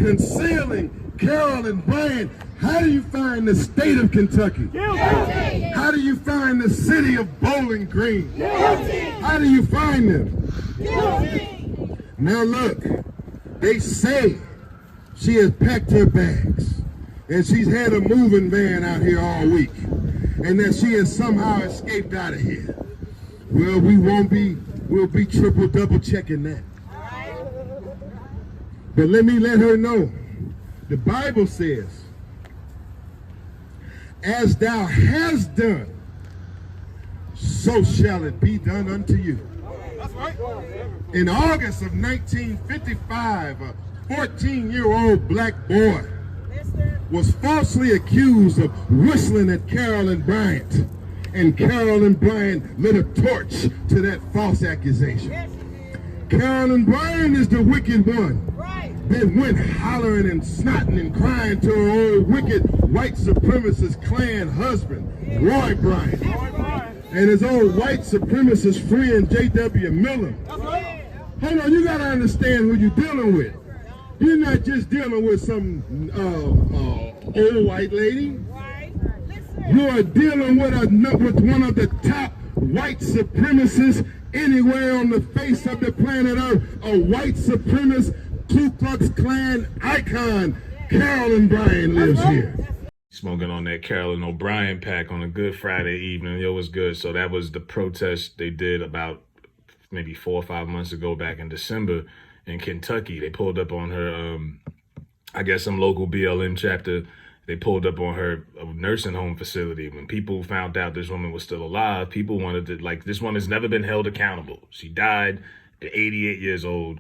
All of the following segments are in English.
concealing Carolyn Bryant. How do you find the state of Kentucky? Guilty. How do you find the city of Bowling Green? Guilty. How do you find them? Guilty. Now look, they say she has packed her bags and she's had a moving van out here all week and that she has somehow escaped out of here. Well, we'll be triple double checking that. But let me let her know, the Bible says, as thou hast done, so shall it be done unto you. That's right. In August of 1955, a 14-year-old black boy was falsely accused of whistling at Carolyn Bryant, and Carolyn Bryant lit a torch to that false accusation. Carolyn Bryant is the wicked one that went hollering and snotting and crying to her old wicked white supremacist Klan husband, Roy Bryant, and his old white supremacist friend, J.W. Miller. Hold on, you gotta understand who you're dealing with. You're not just dealing with some old white lady. You are dealing with one of the top white supremacists anywhere on the face of the planet Earth, a white supremacist Ku Klux Klan icon. Carolyn Bryant lives here. Smoking on that Carolyn O'Brien pack on a good Friday evening. Yo, was good. So that was the protest they did about maybe 4 or 5 months ago back in December in Kentucky. They pulled up on her, I guess some local BLM chapter. They pulled up on her nursing home facility. When people found out this woman was still alive, people wanted to, like, this woman's never been held accountable. She died at 88 years old.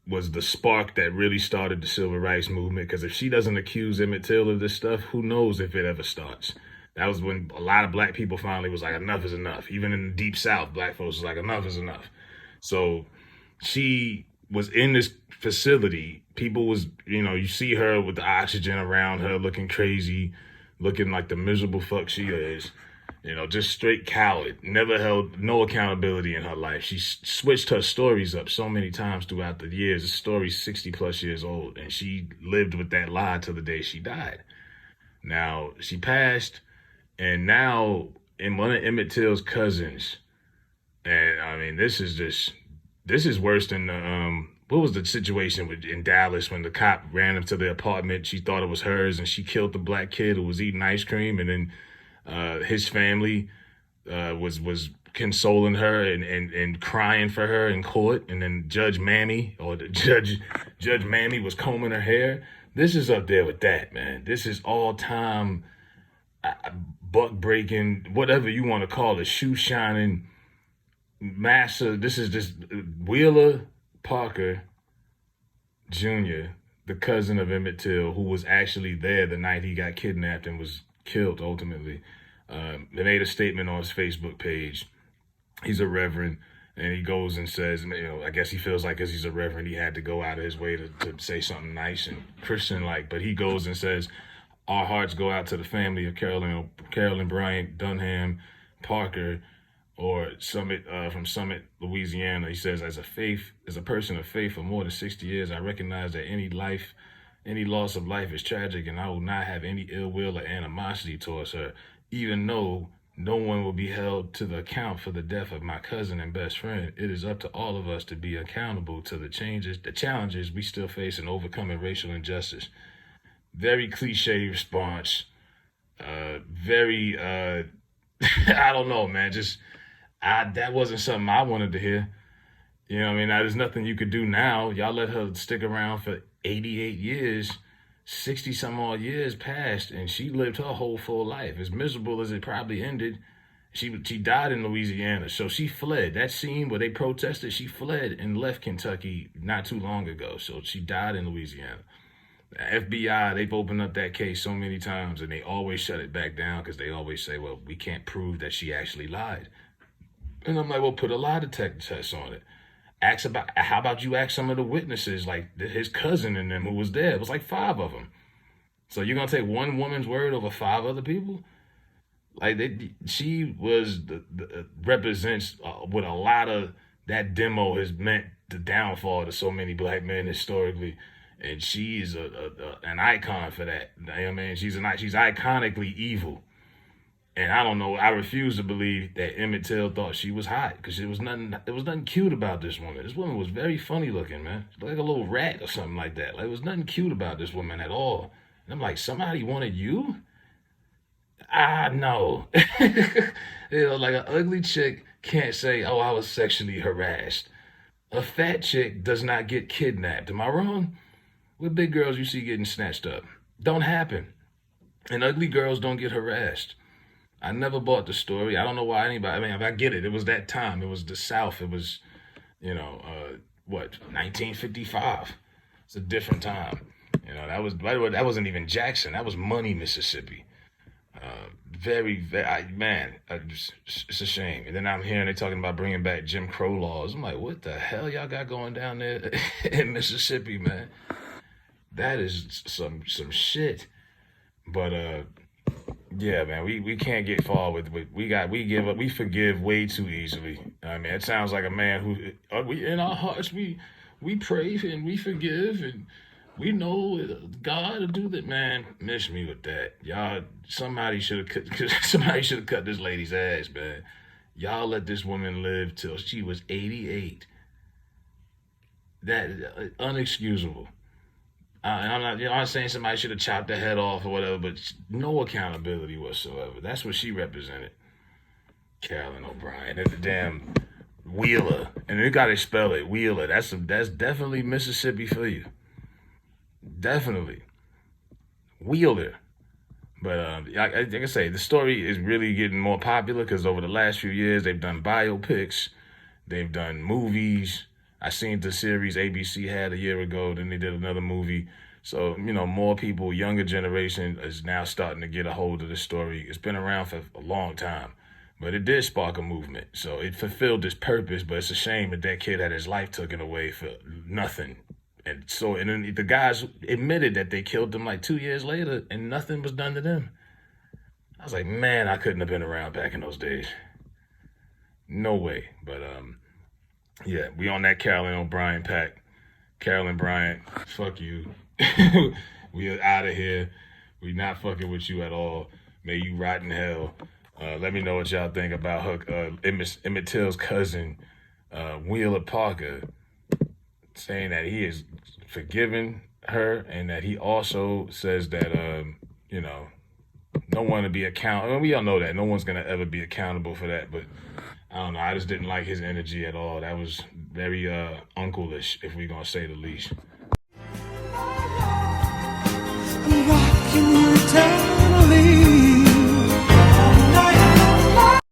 Was the spark that really started the civil rights movement. Because if she doesn't accuse Emmett Till of this stuff, who knows if it ever starts. That was when a lot of black people finally was like, enough is enough. Even in the deep South, black folks was like, enough is enough. So she was in this facility. People was, you see her with the oxygen around her looking crazy, looking like the miserable fuck she is. Just straight coward, never held no accountability in her life. She switched her stories up so many times throughout the years. The story's 60 plus years old, and she lived with that lie till the day she died. Now, she passed, and now in one of Emmett Till's cousins, and I mean, this is worse than what was the situation in Dallas when the cop ran up to the apartment? She thought it was hers, and she killed the black kid who was eating ice cream, and then his family was consoling her and crying for her in court, and then Judge Mammy was combing her hair. This is up there with that, man. This is all time buck breaking, whatever you want to call it, shoe shining, massive. This is just Wheeler Parker Jr., the cousin of Emmett Till, who was actually there the night he got kidnapped and was killed ultimately. They made a statement on his Facebook page. He's a reverend, and he goes and says, I guess he feels like because he's a reverend, he had to go out of his way to say something nice and Christian-like. But he goes and says, our hearts go out to the family of Carolyn Bryant, Dunham, Parker, or Summit, from Summit, Louisiana. He says, as a person of faith for more than 60 years, I recognize that any loss of life is tragic, and I will not have any ill will or animosity towards her, even though no one will be held to the account for the death of my cousin and best friend. It is up to all of us to be accountable to the challenges we still face in overcoming racial injustice. Very cliche response. Very, I don't know, man. That wasn't something I wanted to hear. Now, there's nothing you could do now. Y'all let her stick around for 88 years, 60 some odd years passed, and she lived her whole full life. As miserable as it probably ended, she died in Louisiana. So she fled. That scene where they protested, she fled and left Kentucky not too long ago. So she died in Louisiana. The FBI, they've opened up that case so many times, and they always shut it back down because they always say, well, we can't prove that she actually lied. And I'm like, well, put a lie detector test on it. How about you ask some of the witnesses, like his cousin and them who was there? It was like 5 of them. So you're going to take one woman's word over 5 other people? Like, she represents what a lot of that demo has meant the downfall to so many black men historically. and she is an icon for that. You know what I mean? She's iconically evil. And I don't know. I refuse to believe that Emmett Till thought she was hot because there was nothing cute about this woman. This woman was very funny looking, man. She looked like a little rat or something like that. Like, there was nothing cute about this woman at all. And I'm like, somebody wanted you? No. Like an ugly chick can't say, "Oh, I was sexually harassed." A fat chick does not get kidnapped. Am I wrong? What big girls you see getting snatched up? Don't happen. And ugly girls don't get harassed. I never bought the story. I don't know why anybody. I mean, I get it. It was that time. It was the South. It was, 1955. It's a different time. By the way, that wasn't even Jackson. That was Money, Mississippi. It's a shame. And then I'm hearing they talking about bringing back Jim Crow laws. I'm like, what the hell y'all got going down there in Mississippi, man? That is some shit. But yeah, man, we can't get far with we forgive way too easily. I mean, it sounds like a man who we in our hearts we pray and we forgive and we know God will do that. Man, miss me with that. Y'all, somebody should have cut this lady's ass, man. Y'all let this woman live till she was 88. That unexcusable. And I'm not saying somebody should have chopped her head off or whatever, but no accountability whatsoever. That's what she represented. Carolyn O'Brien and the damn Wheeler, and you gotta spell it Wheeler. That's definitely Mississippi for you. Definitely Wheeler. But like I say, the story is really getting more popular because over the last few years they've done biopics, they've done movies. I seen the series ABC had a year ago. Then they did another movie. So, more people, younger generation is now starting to get a hold of the story. It's been around for a long time, but it did spark a movement. So it fulfilled its purpose, but it's a shame that kid had his life taken away for nothing. And then the guys admitted that they killed them like 2 years later and nothing was done to them. I was like, man, I couldn't have been around back in those days. No way. But, yeah, we on that Carolyn O'Brien pack. Carolyn Bryant, fuck you. We are out of here. We not fucking with you at all. May you rot in hell. Let me know what y'all think about her, Emmett Till's cousin, Wheeler Parker, saying that he is forgiving her and that he also says that, no one to be accountable. I mean, we all know that. No one's going to ever be accountable for that, but I don't know. I just didn't like his energy at all. That was very uncle-ish, if we're going to say the least.